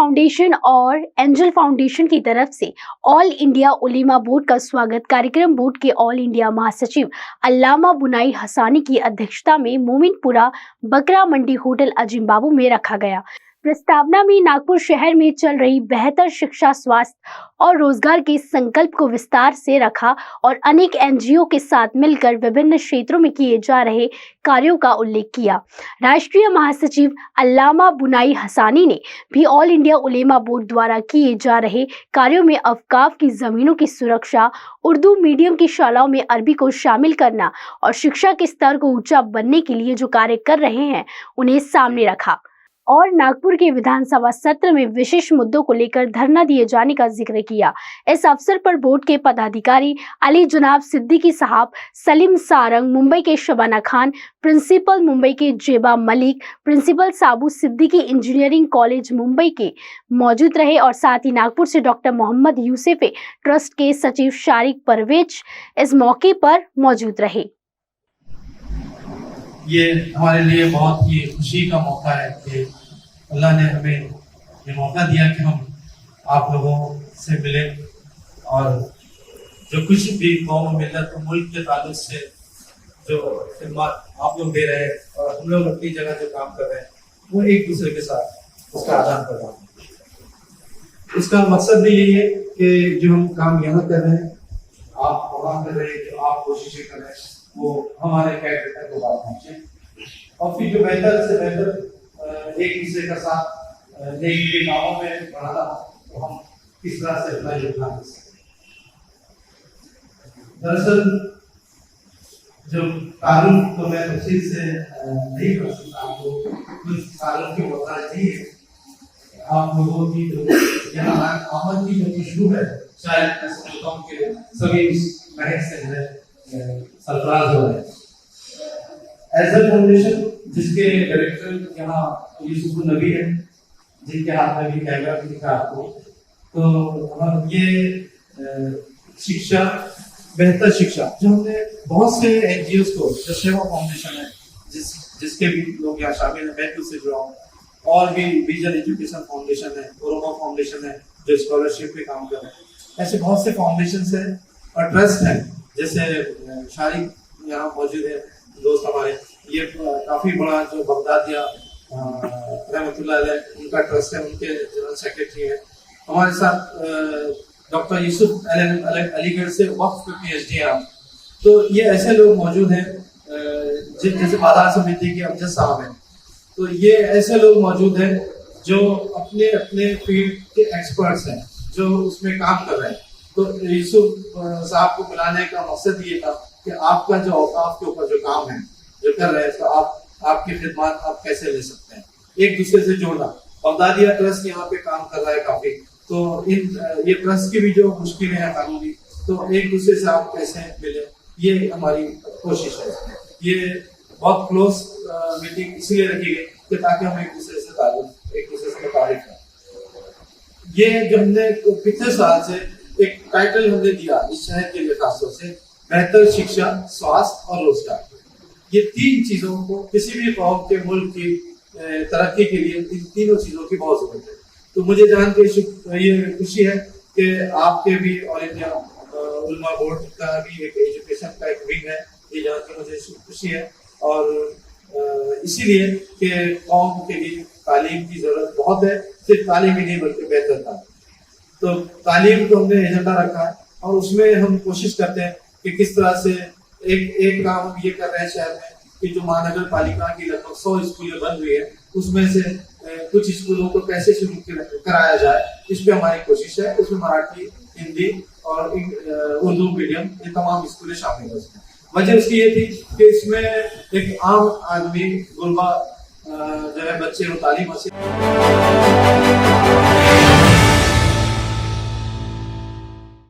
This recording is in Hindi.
फाउंडेशन और एंजल फाउंडेशन की तरफ से ऑल इंडिया उलेमा बोर्ड का स्वागत कार्यक्रम बोर्ड के ऑल इंडिया महासचिव अल्लामा बुनाई हसानी की अध्यक्षता में मोमिनपुरा बकरा मंडी होटल अजीम बाबू में रखा गया। प्रस्तावना में नागपुर शहर में चल रही बेहतर शिक्षा, स्वास्थ्य और रोजगार के संकल्प को विस्तार से रखा और अनेक एनजीओ के साथ मिलकर विभिन्न क्षेत्रों में किए जा रहे कार्यों का उल्लेख किया। राष्ट्रीय महासचिव अल्लामा बुनाई हसानी ने भी ऑल इंडिया उलेमा बोर्ड द्वारा किए जा रहे कार्यों में अवकाफ की जमीनों की सुरक्षा, उर्दू मीडियम की शालाओं में अरबी को शामिल करना और शिक्षा के स्तर को ऊंचा बनने के लिए जो कार्य कर रहे हैं उन्हें सामने रखा और नागपुर के विधानसभा सत्र में विशेष मुद्दों को लेकर धरना दिए जाने का जिक्र किया। इस अवसर पर बोर्ड के पदाधिकारी अली जनाब सिद्दीकी साहब, सलीम सारंग मुंबई के शबाना खान, प्रिंसिपल मुंबई के जेबा मलिक, प्रिंसिपल साबू सिद्दीकी इंजीनियरिंग कॉलेज मुंबई के मौजूद रहे और साथ ही नागपुर से डॉक्टर मोहम्मद यूसुफ ट्रस्ट के सचिव शारिक परवेज इस मौके पर मौजूद रहे। ये हमारे लिए बहुत ही खुशी का मौका है कि अल्लाह ने हमें ये मौका दिया कि हम आप लोगों से मिले और जो कुछ भी कौम मिलत मुल्क के ताल्लुक से जो खिदमत आप लोग दे रहे हैं और हम लोग अपनी जगह जो काम कर रहे हैं वो एक दूसरे के साथ उसका आदान प्रदान। इसका मकसद भी यही है कि जो हम काम यहाँ कर रहे हैं, आप वहाँ कर रहे हैं, जो आप कोशिशें कर रहे हैं वो हमारे कैडर तक बात पहुंचे और फिर जो बेहतर से बेहतर एक दूसरे का साथ नेक के कामों में बढ़ाना तो हम किस तरह से अपना योगदान दे सकते। दरअसल जो कानून तो मैं तफसील से नहीं कर सकता, आपको कुछ कानून की बताना चाहिए। आप लोगों की जो यहाँ आमद की जो खुशबू है शायद मैं समझता हूँ कि सभी महक से है सरफराज हो रहे हैं। एंजल फाउंडेशन जिसके डायरेक्टर यहाँ यूसुफ नबी है, जिनके हाथ में भी कैमरा भी दिखा आपको, तो हम ये शिक्षा, बेहतर शिक्षा जो हमने बहुत से एनजीओ को, जो सेवा फाउंडेशन है जिसके भी लोग यहाँ शामिल हैं, मैं उससे जुड़ा हूँ, और भी विजन एजुकेशन फाउंडेशन है, कोरोमा फाउंडेशन है जो स्कॉलरशिप पे काम कर रहे हैं, ऐसे बहुत से फाउंडेशन है और ट्रस्ट है। जैसे शारिक यहाँ मौजूद है दोस्त हमारे, ये काफी बड़ा जो बगदादिया रहमतुल्लाह अलैह उनका ट्रस्ट है, उनके जनरल सेक्रेटरी है। हमारे साथ डॉक्टर यूसुफ अलीगढ़ से वक्फ पे PhD हैं आप। तो ये ऐसे लोग मौजूद हैं जैसे बाजार समिति के अमजद साहब हैं, तो ये ऐसे लोग मौजूद हैं जो अपने अपने फील्ड के एक्सपर्ट्स हैं, जो उसमें काम कर रहे हैं। तो यूसुफ साहब को बुलाने का मकसद ये था कि आपका जो औकाफ के ऊपर जो काम है जो कर रहे हैं, तो आपकी खिदमत आप कैसे ले सकते हैं, एक दूसरे से जोड़ना। बगदादिया ट्रस्ट यहाँ पे काम कर रहा है काफी, तो ये ट्रस्ट की भी जो मुश्किलें हैं कानूनी, तो एक दूसरे से आप कैसे मिले, ये हमारी कोशिश है। ये बहुत क्लोज मीटिंग इसलिए रखी गई कि ताकि हम एक दूसरे से ताल्लुक, एक दूसरे से मुतारिफ करें। ये जो हमने पिछले साल से एक टाइटल हमने दिया इस शहर के लिए खासतौर से, बेहतर शिक्षा, स्वास्थ्य और रोजगार। ये तीन चीजों को किसी भी कौम के मुल्क की तरक्की के लिए इन तीनों चीजों की बहुत जरूरत है। तो मुझे जान के ये खुशी है कि आपके भी ऑल इंडिया उलमा बोर्ड का भी एक एजुकेशन का एक विंग है, ये जान के मुझे खुशी है। और इसीलिए कि कौम के लिए तालीम की जरूरत बहुत है, सिर्फ तालीम ही नहीं बल्कि बेहतर तालीम। तो तालीम को हमने एजेंडा रखा है और उसमें हम कोशिश करते हैं कि किस तरह से एक काम हम ये कर रहे हैं शहर में कि जो महानगर पालिका की लगभग 100 स्कूलें बंद हुई है, उसमें से कुछ स्कूलों को कैसे शुरू कराया जाए, इस पे हमारी कोशिश है। उसमें मराठी, हिंदी और उर्दू मीडियम ये तमाम स्कूलें शामिल है। उसमें वजह उसकी ये थी कि इसमें एक आम आदमी गुरबा जो है बच्चे वो तालीम हासिल